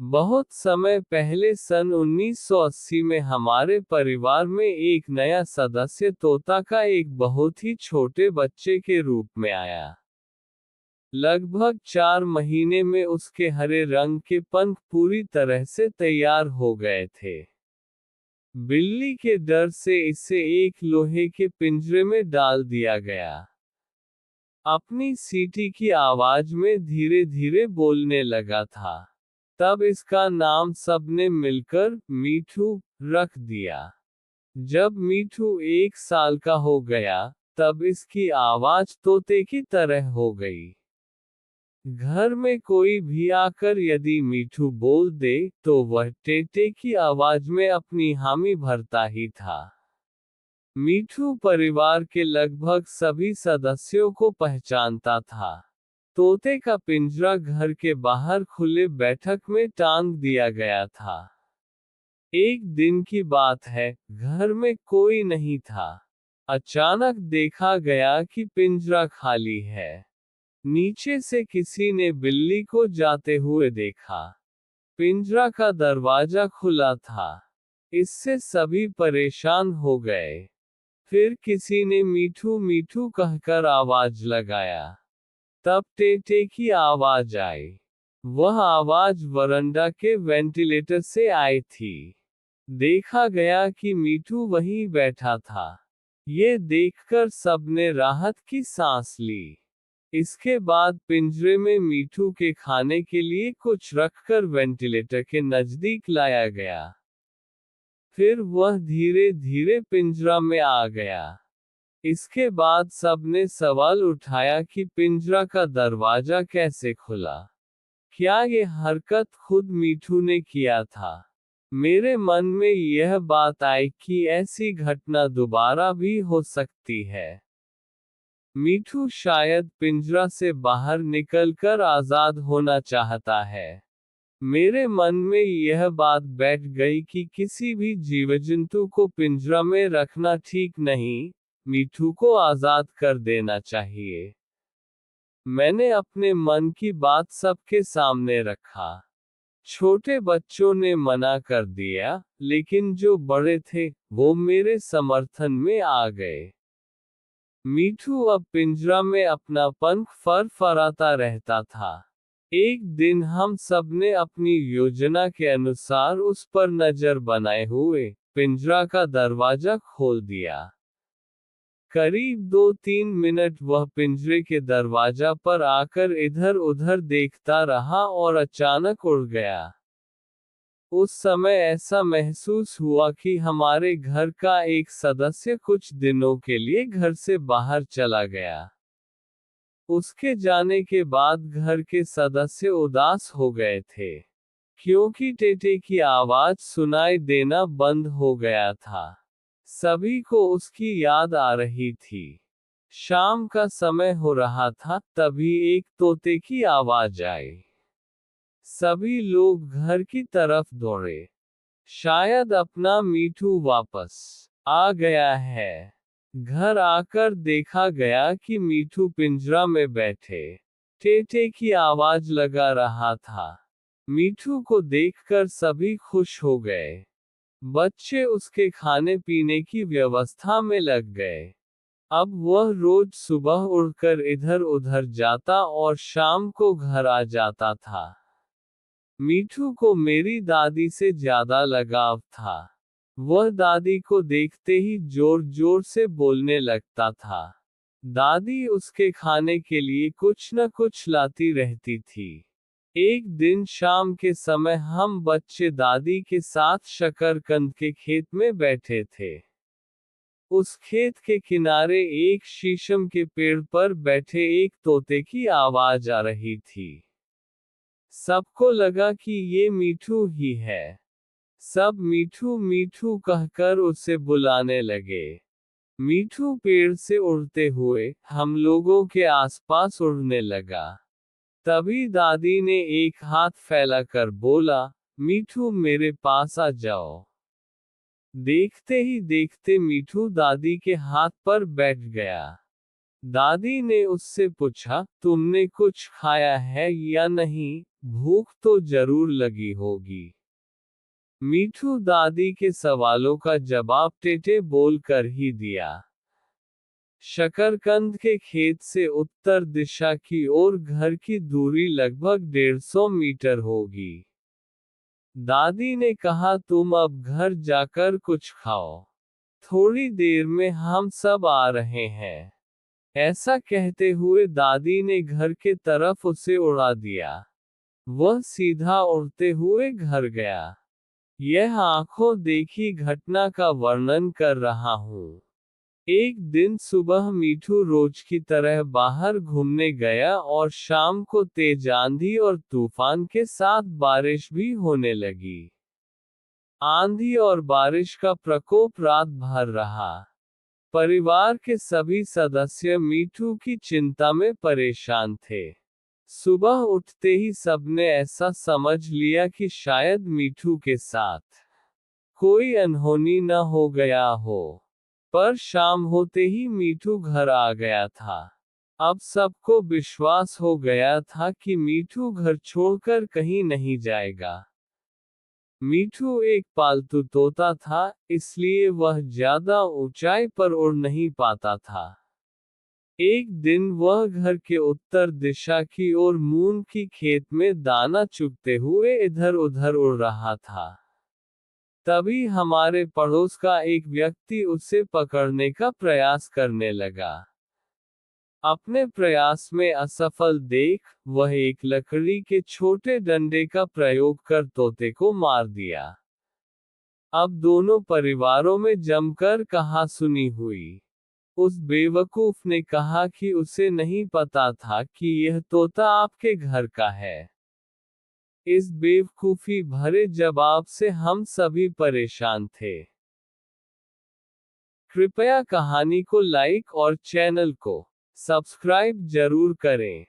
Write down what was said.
बहुत समय पहले सन 1980 में हमारे परिवार में एक नया सदस्य तोता का एक बहुत ही छोटे बच्चे के रूप में आया। लगभग 4 महीने में उसके हरे रंग के पंख पूरी तरह से तैयार हो गए थे। बिल्ली के डर से इसे एक लोहे के पिंजरे में डाल दिया गया। अपनी सीटी की आवाज में धीरे धीरे बोलने लगा था। तब इसका नाम सबने मिलकर मीठू रख दिया। जब मीठू 1 साल का हो गया, तब इसकी आवाज तोते की तरह हो गई। घर में कोई भी आकर यदि मीठू बोल दे, तो वह टेटे की आवाज में अपनी हामी भरता ही था। मीठू परिवार के लगभग सभी सदस्यों को पहचानता था। तोते का पिंजरा घर के बाहर खुले बैठक में टांग दिया गया था। एक दिन की बात है, घर में कोई नहीं था। अचानक देखा गया कि पिंजरा खाली है। नीचे से किसी ने बिल्ली को जाते हुए देखा। पिंजरा का दरवाजा खुला था। इससे सभी परेशान हो गए। फिर किसी ने मीठू मीठू कहकर आवाज लगाया। तब टेटे की आवाज आई। वह आवाज वरांडा के वेंटिलेटर से आई थी। देखा गया कि मीठू वहीं बैठा था। ये देखकर सबने राहत की सांस ली। इसके बाद पिंजरे में मीठू के खाने के लिए कुछ रखकर वेंटिलेटर के नजदीक लाया गया। फिर वह धीरे धीरे पिंजरा में आ गया। इसके बाद सबने सवाल उठाया कि पिंजरा का दरवाजा कैसे खुला। क्या ये हरकत खुद मीठू ने किया था? मेरे मन में यह बात आई कि ऐसी घटना दोबारा भी हो सकती है। मीठू शायद पिंजरा से बाहर निकलकर आजाद होना चाहता है। मेरे मन में यह बात बैठ गई कि किसी भी जीवजंतु को पिंजरा में रखना ठीक नहीं, मीठू को आजाद कर देना चाहिए। मैंने अपने मन की बात सबके सामने रखा। छोटे बच्चों ने मना कर दिया, लेकिन जो बड़े थे, वो मेरे समर्थन में आ गए। मीठू अब पिंजरा में अपना पंख फरफराता रहता था। एक दिन हम सबने अपनी योजना के अनुसार उस पर नजर बनाए हुए पिंजरा का दरवाजा खोल दिया। करीब 2-3 मिनट वह पिंजरे के दरवाजा पर आकर इधर उधर देखता रहा और अचानक उड़ गया। उस समय ऐसा महसूस हुआ कि हमारे घर का एक सदस्य कुछ दिनों के लिए घर से बाहर चला गया। उसके जाने के बाद घर के सदस्य उदास हो गए थे, क्योंकि टेटे की आवाज सुनाई देना बंद हो गया था। सभी को उसकी याद आ रही थी। शाम का समय हो रहा था, तभी एक तोते की आवाज आई। सभी लोग घर की तरफ दौड़े। शायद अपना मीठू वापस आ गया है। घर आकर देखा गया कि मीठू पिंजरा में बैठे टेटे की आवाज लगा रहा था। मीठू को देखकर सभी खुश हो गए। बच्चे उसके खाने पीने की व्यवस्था में लग गए। अब वह रोज सुबह उड़कर इधर उधर जाता और शाम को घर आ जाता था। मीठू को मेरी दादी से ज्यादा लगाव था। वह दादी को देखते ही जोर जोर से बोलने लगता था। दादी उसके खाने के लिए कुछ न कुछ लाती रहती थी। एक दिन शाम के समय हम बच्चे दादी के साथ शकरकंद के खेत में बैठे थे। उस खेत के किनारे एक शीशम के पेड़ पर बैठे एक तोते की आवाज आ रही थी। सबको लगा कि ये मीठू ही है। सब मीठू मीठू कहकर उसे बुलाने लगे। मीठू पेड़ से उड़ते हुए हम लोगों के आसपास उड़ने लगा। तभी दादी ने एक हाथ फैलाकर बोला, मीठू मेरे पास आ जाओ। देखते ही देखते मीठू दादी के हाथ पर बैठ गया। दादी ने उससे पूछा, तुमने कुछ खाया है या नहीं, भूख तो जरूर लगी होगी। मीठू दादी के सवालों का जवाब टेटे बोल कर ही दिया। शकरकंद के खेत से उत्तर दिशा की ओर घर की दूरी लगभग 150 मीटर होगी। दादी ने कहा, तुम अब घर जाकर कुछ खाओ। थोड़ी देर में हम सब आ रहे हैं। ऐसा कहते हुए दादी ने घर के तरफ उसे उड़ा दिया। वह सीधा उड़ते हुए घर गया। यह आंखों देखी घटना का वर्णन कर रहा हूँ। एक दिन सुबह मीठू रोज की तरह बाहर घूमने गया और शाम को तेज आंधी और तूफान के साथ बारिश भी होने लगी। आंधी और बारिश का प्रकोप रात भर रहा। परिवार के सभी सदस्य मीठू की चिंता में परेशान थे। सुबह उठते ही सबने ऐसा समझ लिया कि शायद मीठू के साथ कोई अनहोनी न हो गया हो। पर शाम होते ही मीठू घर आ गया था। अब सबको विश्वास हो गया था कि मीठू घर छोड़कर कहीं नहीं जाएगा। मीठू एक पालतू तोता था, इसलिए वह ज्यादा ऊंचाई पर उड़ नहीं पाता था। एक दिन वह घर के उत्तर दिशा की ओर मूंग की खेत में दाना चुगते हुए इधर उधर उड़ रहा था। तभी हमारे पड़ोस का एक व्यक्ति उसे पकड़ने का प्रयास करने लगा। अपने प्रयास में असफल देख, वह एक लकड़ी के छोटे डंडे का प्रयोग कर तोते को मार दिया। अब दोनों परिवारों में जमकर कहासुनी हुई। उस बेवकूफ ने कहा कि उसे नहीं पता था कि यह तोता आपके घर का है। इस बेवकूफी भरे जवाब से हम सभी परेशान थे। कृपया कहानी को लाइक और चैनल को सब्सक्राइब जरूर करें।